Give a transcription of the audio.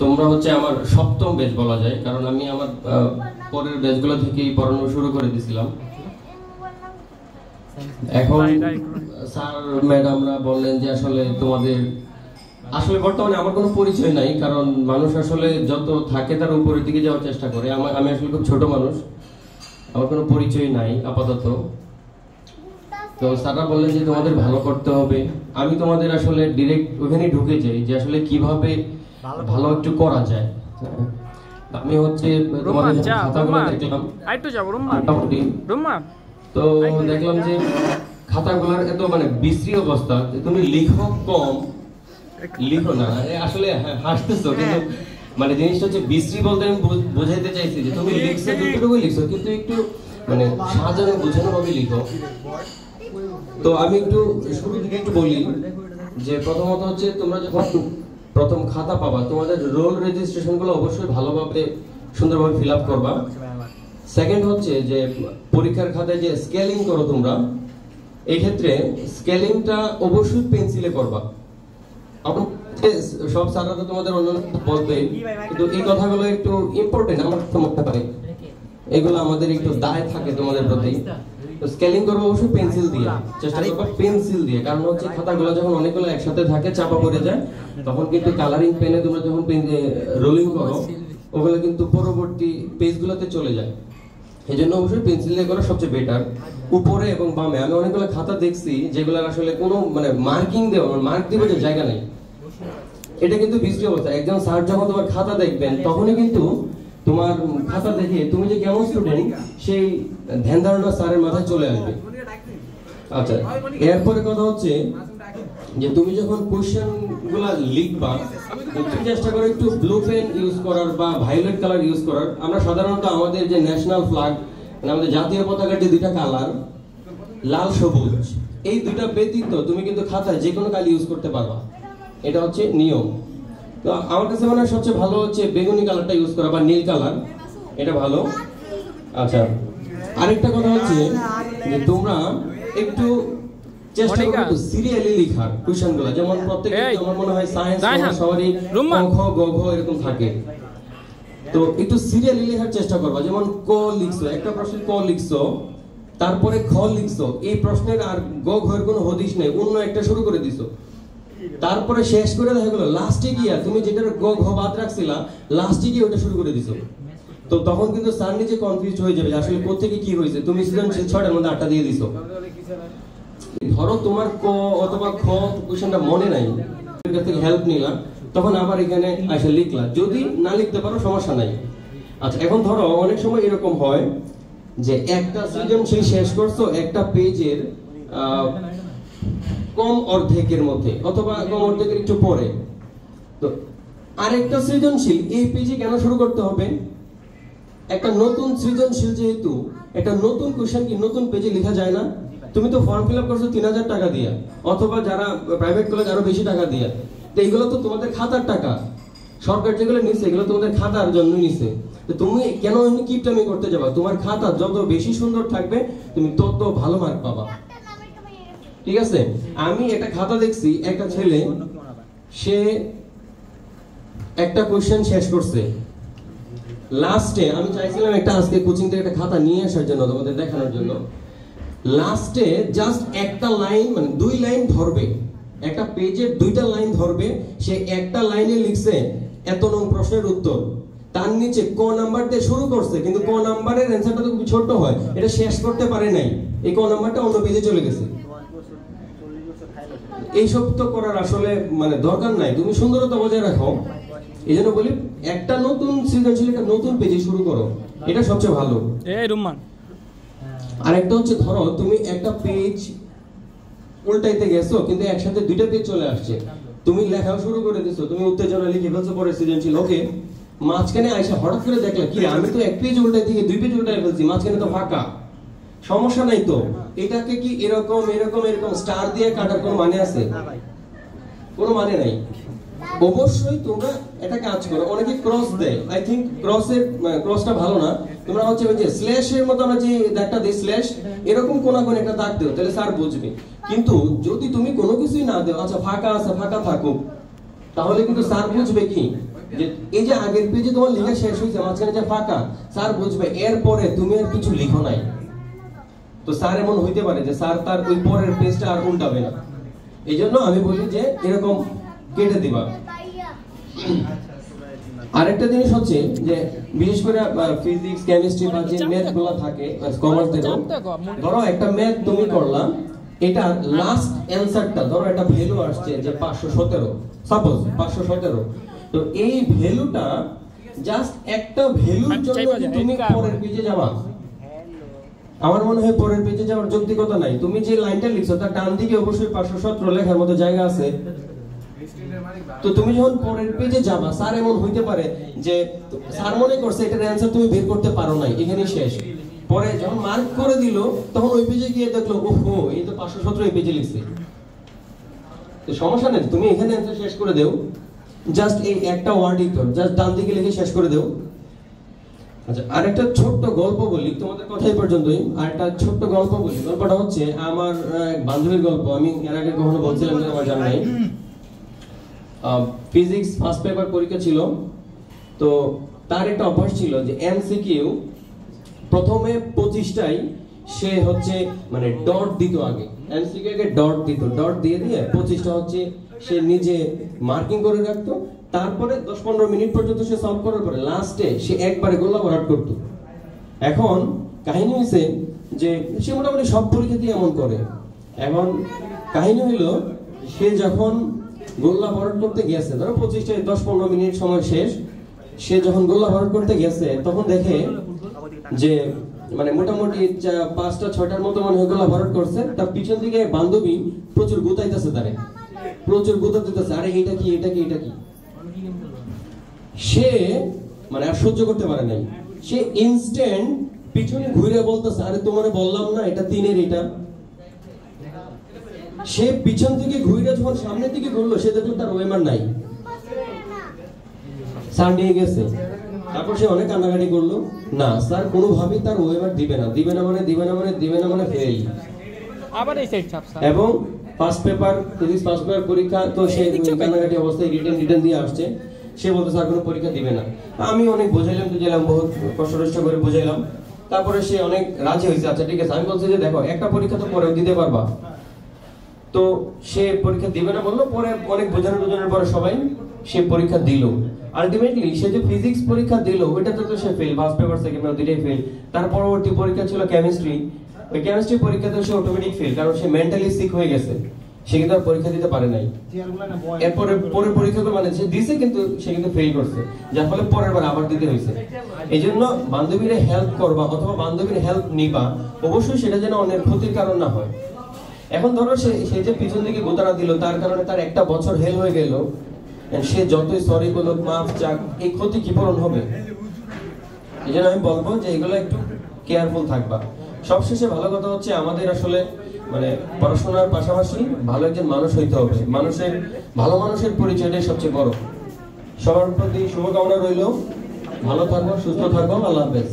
তোমরা হচ্ছে আমার সপ্তম ব্যাচ বলা যায়, কারণ আমি আমার পরের ব্যাচগুলো থেকেই পড়ানো শুরু করে দিয়েছিলাম। এখন স্যার ম্যাডামরা বললেন যে আসলে তোমাদের আসলে বর্তমানে আমার কোনো পরিচয় নাই, কারণ মানুষ আসলে যত থাকে তার উপরের দিকে যাওয়ার চেষ্টা করে। আমি আসলে খুব ছোট মানুষ, আমার কোনো পরিচয় নাই আপাতত। তো স্যাররা বললেন যে তোমাদের ভালো করতে হবে। আমি তোমাদের আসলে ডিরেক্ট ওখানে ঢুকে যাই যে আসলে কিভাবে ভালো একটু করা যায়। আমি হচ্ছে তোমাদের খাতাগুলো দেখলাম, তো দেখলাম যে খাতাগুলোর এত মানে বিশ্রী অবস্থা, তুমি লিখো কম, লিখো না। আসলে হাসতেছো, কিন্তু মানে জিনিসটা হচ্ছে বিশ্রী বলতে আমি বোঝাইতে চাইছি যে তুমি লিখছো যতটুকু লিখছো, কিন্তু একটু মানে সাজানো বোঝানো ভাবে লিখো। তো আমি একটু শুরু থেকে একটু বলি যে প্রথমত হচ্ছে তোমরা যখন প্রথম খাতা পাবা, তোমাদের রোল রেজিস্ট্রেশন গুলো অবশ্যই ভালোভাবে সুন্দরভাবে ফিল আপ করবা। সেকেন্ড হচ্ছে যে পরীক্ষার খাতায় যে স্কেলিং করো তোমরা, এই ক্ষেত্রে স্কেলিংটা অবশ্যই পেন্সিলে করবা। সব স্যাররা তো তোমাদের অন্য বলবে, কিন্তু এই কথাগুলো একটু ইম্পর্টেন্ট আমার তো মনে হয়, এগুলো আমাদের একটু দায় থাকে তোমাদের প্রতি। স্কেলিং করবো অবশ্যই পেন্সিল দিয়ে, চেষ্টা করবো পেন্সিল দিয়ে, কারণ হচ্ছে খাতাগুলো যখন অনেকগুলো একসাথে থাকে চাপা পড়ে যায়, তখন কিন্তু কালারিং পেনে তোমরা যখন রোলিং করো ওগুলো কিন্তু পরবর্তী পেজগুলোতে চলে যায়। এই জন্য অবশ্যই পেন্সিল দিয়ে করা সবচেয়ে বেটার। উপরে এবং বামে আমি অনেকগুলো খাতা দেখছি যেগুলো আসলে কোনো মানে মার্কিং দেওয়া, মার্ক দিবে যে জায়গা নেই, এটা কিন্তু বিশ্রী অবস্থা। একজন স্যার যখন তোমার খাতা দেখবেন তখনই কিন্তু তোমার খাতা দেখে তুমি যে কেমন স্টুডেন্ট সেই ধ্যান ধারণা স্যারের মাথায় চলে আসবে। আচ্ছা, এরপরে কথা হচ্ছে যে তুমি যখন কোশ্চেন গুলা লিখবা, তুমি চেষ্টা করো একটু ব্লু পেন ইউজ করার বা ভায়োলেট কালার ইউজ করার। আমরা সাধারণত আমাদের যে ন্যাশনাল ফ্ল্যাগ, মানে আমাদের জাতীয় পতাকার যে দুইটা কালার লাল সবুজ, এই দুইটা ব্যতীত তুমি কিন্তু খাতায় যে কোনো কালার ইউজ করতে পারবা, এটা হচ্ছে নিয়ম। তো আমার কাছে মনে হয় সবচেয়ে ভালো হচ্ছে বেগুনি কালারটা ইউজ করা বা নীল কালার, এটা ভালো। আচ্ছা, আরেকটা কথা হচ্ছে যে তোমরা একটু চেষ্টা করো একটু সিরিয়ালি লেখার কোশ্চেনগুলো, যেমন প্রত্যেকটা আমার মনে হয় সায়েন্স সবারই ক খ গ ঘ এরকম থাকে, তো একটু সিরিয়ালি লেখার চেষ্টা করবা। যেমন ক লিখছো, একটা প্রশ্নের ক লিখছো, তারপরে খ লিখছো, এই প্রশ্নের আর গ ঘ এর কোনো হদিশ নেই, অন্য একটা শুরু করে দিছো, তারপরে শেষ করে দেখা গেল লাস্টে গিয়া তুমি যেটার গ ঘ বাদ রাখছিলা লাস্টে গিয়ে ওটা শুরু করে দিছো। তো তখন কিন্তু স্যার নিজে কনফিউজ হয়ে যাবে আসলে কোত্থেকে কি হয়েছে, তুমি সৃজনশীল 6টার মধ্যে 8টা দিয়ে দিছো। ধরো তোমার ক অথবা খ কোশ্চেনটা মনে নাই, এর কাছ থেকে হেল্প নিলাম, তখন আবার এখানে এসে লিখলা, যদি না লিখতে পারো সমস্যা নাই। আচ্ছা, এখন ধরো অনেক সময় এরকম হয় যে একটা সৃজনশীল শেষ করছো একটা পেজের কম অর্ধেকের মধ্যে অথবা কম অর্ধেকের একটু পরে, তো আরেকটা সৃজনশীল এই পেজে কেন শুরু করতে হবে? একটা নতুন সৃজনশীল যেহেতু, একটা নতুন কোশ্চেন কি নতুন পেজে লেখা যায় না? তুমি তো ফর্ম ফিল আপ করছো 3000 টাকা দিয়ে, অথবা যারা প্রাইভেট কলেজ আরো বেশি টাকা দিয়ে, তো এইগুলো তো তোমাদের খাতার টাকা, সরকার যেগুলো নিচ্ছে এগুলো তোমাদের খাতার জন্য নিচ্ছে। তো তুমি কেন কিপটামি করতে যাবা? তোমার খাতা যত বেশি সুন্দর থাকবে তুমি তত ভালো মার্ক পাবা, ঠিক আছে? আমি একটা খাতা দেখছি, একটা ছেলে সে একটা কোশ্চেন শেষ করছে, লাস্টে আমি চাইছিলাম একটা আজকে কোচিং থেকে একটা খাতা নিয়ে আসার জন্য তোমাদের দেখানোর জন্য, লাস্টে জাস্ট একটা লাইন মানে 2 লাইন ধরবে, একটা পেজের 2টা লাইন ধরবে, সে একটা লাইনে লিখছে এত নং প্রশ্নের উত্তর, তার নিচে ক নাম্বার দিয়ে শুরু করছে, কিন্তু ক নাম্বারের অ্যানসারটা তো খুব ছোট হয়, এটা শেষ করতে পারে নাই, এই ক নাম্বারটা অন্য পেজে চলে গেছে। এইসব তো করার আসলে মানে দরকার নাই, তুমি সুন্দরতা বজায় রাখো। এই জন্য বলি একটা নতুন সৃজনশীল একটা নতুন পেজে শুরু করো, এটা সবচেয়ে ভালো। আর একটা হচ্ছে ধরো তুমি একটা পেজ উল্টাইতে গেছো, কিন্তু একসাথে 2টা পেজ চলে আসছে, তুমি লেখাও শুরু করে দিছো, তুমি উত্তেজনা লিখে ফেলছো পরে সৃজনশীল, ওকে, মাঝখানে আইসা হঠাৎ করে দেখলা কি আমি তো এক পেজ উল্টাই থেকে 2 পেজ উল্টাই ফেলছি, মাঝখানে তো ফাঁকা, সমস্যা নাই তো। এটাকে কি এরকম এরকম এরকম স্টার দিয়ে কাটার কোনো মানে আছে? কোনো মানে নাই। অবশ্যই তোমরা একটা কাজ করো, অনেকে ক্রস দেয়, আই থিংক ক্রসটা ভালো না, তোমরা হচ্ছে ওই যে স্ল্যাশের মতো আমরা যে দাগটা দেই স্ল্যাশ, এরকম কোন একটা দাগ দিও, তাহলে স্যার বুঝবে। কিন্তু যদি তুমি কোনো কিছুই না দাও, আচ্ছা ফাঁকা আছে ফাঁকা থাকুক, তাহলে কিন্তু স্যার বুঝবে কি যে এই যে আগের পেজে তোমার লেখা শেষ হয়েছে, মাঝখানে যে ফাঁকা, স্যার বুঝবে এরপরে তুমি আর কিছু লিখো নাই। তো স্যার এমন হইতে পারে যে স্যার তার ওই পরের পেজটা আর উল্টাবে না, এই জন্য আমি বলি যে এরকম কেটে দিবা। আরেকটা জিনিস হচ্ছে যে বিশেষ করে ফিজিক্স, কেমিস্ট্রি বা যে ম্যাথ গুলো থাকে কমার্স দেখো, ধরো একটা ম্যাথ তুমি করলাম, এটা লাস্ট অ্যানসারটা ধরো একটা ভ্যালু আসছে যে 517, সাপোজ 517, তো এই ভ্যালুটা জাস্ট একটা ভ্যালুর জন্য তুমি পরের পেজে যাবা, আমার মনে হয় পরের পেজে যাওয়ার যৌক্তিকতা নাই। তুমি যে লাইনটা লিখছো তার ডান দিকে অবশ্যই 517 লেখার মতো জায়গা আছে। তো তুমি যখন পরের পেজে যাবা, স্যার এমন হইতে পারে যে স্যার মনে করছে এটার অ্যানসার তুমি বের করতে পারো নাই, এখানেই শেষ। পরে যখন মার্ক করে দিল তখন ওই পেজে গিয়ে দেখলো ওহো এই তো 517 এই পেজে লিখছে। তো সমস্যা নেই, তুমি এখানে অ্যানসার শেষ করে দেও, জাস্ট এই একটা ওয়ার্ডই তো জাস্ট ডান দিকে লিখে শেষ করে দেও। আচ্ছা, আরেকটা ছোট্ট গল্প বলি, তোমাদের কথাই পর্যন্তই। আরেকটা ছোট্ট গল্প বলি, গল্পটা হচ্ছে আমার বান্ধবীর গল্প। আমি এর আগে কখনো বলছিলাম যে আমার জানা নাই। ফিজিক্স ফার্স্ট পেপার পরীক্ষা ছিল, তো তার একটা অভ্যাস ছিল যে এমসিকিউ প্রথমে 25টাই সে হচ্ছে মানে ডট দিত, আগে এমসিকিউ আগে ডট দিত, ডট দিয়ে দিয়ে 25টা হচ্ছে সে নিজে মার্কিং করে রাখতো। তারপরে 10-15 মিনিট পর্যন্ত সে সলভ করার পরে লাস্টে সে একবারে গোল্লা ভরাট করতো। এখন কাহিনী হয়েছে যে সে মোটামুটি সব পরীক্ষাতেই এমন করে। এখন কাহিনী হইল সে যখন গোল্লা ভরাট করতে গেছে, ধরো 25টায় 10-15 মিনিট সময় শেষ, সে যখন গোল্লা ভরাট করতে গেছে তখন দেখে যে মানে মোটামুটি 5টা-6টার মতো মনে হয় গোল্লা ভরাট করছে। তার পিছন দিকে বান্ধবী প্রচুর গুতাইতেছে, তারে প্রচুর গুতা দিতেছে, আরে এটা কি এটা কি এটা কি। সে মানে আর সহ্য করতে পারে নাই, সে ইনস্ট্যান্ট পিছনে ঘুরে বলতেছে আরে তোমারে বললাম না এটা 3-এর এটা। সে পিছন থেকে ঘুরে যখন সামনের দিকে ঘুরলো সে দেখলো তার ওয়েমার নাই, স্যার নিয়ে গেছে। তারপর সে অনেক কান্নাকাটি করলো, না স্যার কোনোভাবেই তার ওয়েমার দিবে না, দিবে না মানে দিবে না মানে দিবে না মানে ফেল। আবার এই সাইড ছাপসা এবং first paper physics first paper পরীক্ষা, তো সে কান্নাকাটি অবস্থায় রিটেন দিয়ে আসছে। সে বলতে স্যার কোনো পরীক্ষা দিবে না। আমি অনেক বোঝাইলাম বহুত কষ্ট করে বোঝাইলাম। তারপরে সে অনেক রাজি হয়েছে, আচ্ছা ঠিক আছে। আমি বলছি যে দেখো একটা পরীক্ষা তো পরেও দিতে পারবা, তো সে পরীক্ষা দিবে না বললো। পরে অনেক বোঝানোর পরে সবাই সে পরীক্ষা দিল। আলটিমেটলি সে যে ফিজিক্স পরীক্ষা দিল ওইটাতে তো সে fail, first paper second paper দুইটাই ফেল। তার পরবর্তী পরীক্ষা ছিল কেমিস্ট্রি, ওই কেমিস্ট্রি পরীক্ষাতে সে অটোমেটিক ফেল, কারণ সে মেন্টালি সিক হয়ে গেছে, সে কিন্তু আর পরীক্ষা দিতে পারে নাই। এরপরে পরের পরীক্ষাগুলো মানে সে দিছে কিন্তু সে কিন্তু ফেল করছে, যার ফলে পরের বার আবার দিতে হয়েছে। এই জন্য বান্ধবীর হেল্প করবা অথবা বান্ধবীর হেল্প নিবা, অবশ্যই সেটা যেন অন্যের ক্ষতির কারণ না হয়। এখন ধরো সে যে পিছন দিকে গোতারা দিল, তার কারণে তার একটা বছর হেল হয়ে গেল, সে যতই সরি বলুক মাফ চাক, এই ক্ষতি কি পূরণ হবে? এই জন্য আমি বলবো যে এগুলো একটু কেয়ারফুল থাকবা। সবশেষে ভালো কথা হচ্ছে আমাদের আসলে মানে পড়াশোনার পাশাপাশি ভালো একজন মানুষ হইতে হবে। ভালো মানুষের পরিচয়টাই সবচেয়ে বড়। সবার প্রতি শুভকামনা রইল, ভালো থাকবো, সুস্থ থাকবো, আল্লাহ হাফেজ।